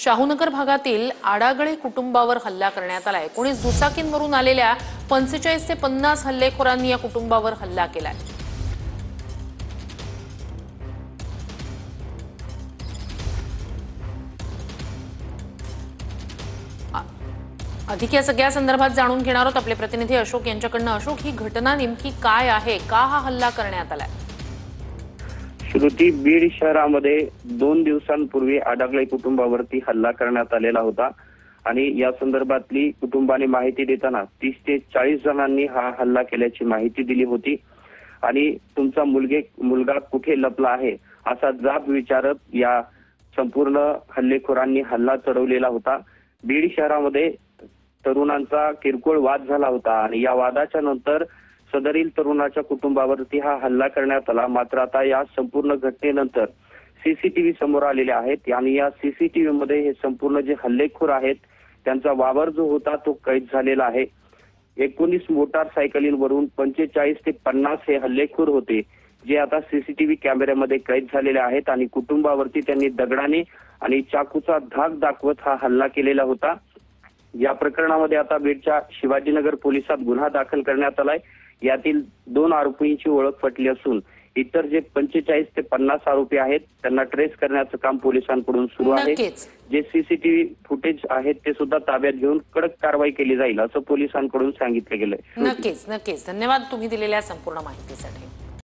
शाहूनगर भागातील आडागळे कुटुंबावर हल्ला करण्यात आलाय। कोणी दुचाकींवरून आलेल्या 45 ते 50 हल्लेखोरांनी या कुटुंबावर हल्ला केलाय। अधिक या सगळ्या संदर्भात जाणून घेणार आहोत आपले प्रतिनिधी अशोक यांच्याकडनं। अशोक, ही घटना नेमकी काय आहे? का हा हल्ला करण्यात आलाय? श्रुती, बीड शहरामध्ये 2 दिवसांपूर्वी आडागळे कुटुंबावरती हल्ला करण्यात आलेला होता आणि या संदर्भातली कुटुंबाने माहिती देताना 30 ते 40 जणांनी हा हल्ला केल्याची माहिती दिली होती आणि तुमचा मुलगा कुठे लपला आहे असा जाब विचारत या संपूर्ण हल्लेखोरांनी हल्ला चढवलेला होता। बीड शहरामध्ये तरुणांचा किरकोळ वाद झाला होता आणि या वादाच्या नंतर सदरील तरुणाच्या कुटुंबावरती हा हल्ला करण्यात आला। मात्र आता या संपूर्ण घटनेनंतर सीसीटीव्ही समोर आलेले आहेत आणि या सीसीटीव्ही मध्ये हे संपूर्ण जे हल्लेखोर आहेत त्यांचा वावर जो होता तो कैद झालेला आहे। 19 मोटारसायकलींवरून 45 ते 50 हे हल्लेखोर होते, जे आता सीसीटीव्ही कॅमेऱ्यामध्ये कैद झालेले आहेत आणि कुटुंबावरती त्यांनी दगडाने आणि चाकूचा धाक दाखवत हा हल्ला केलेला होता। या प्रकरणामध्ये आता बीडच्या शिवाजीनगर पोलिसात गुन्हा दाखल करण्यात आलाय। यातील 2 आरोपींची ओळख पटली असून इतर जे 45 ते 50 आरोपी आहेत त्यांना ट्रेस करण्याचं काम पोलिसांकडून सुरू आहे। जे सीसीटीव्ही फुटेज आहेत ते सुद्धा ताब्यात घेऊन कडक कारवाई केली जाईल असं पोलिसांकडून सांगितलं गेलंय। नक्कीच धन्यवाद तुम्ही दिलेल्या संपूर्ण माहितीसाठी।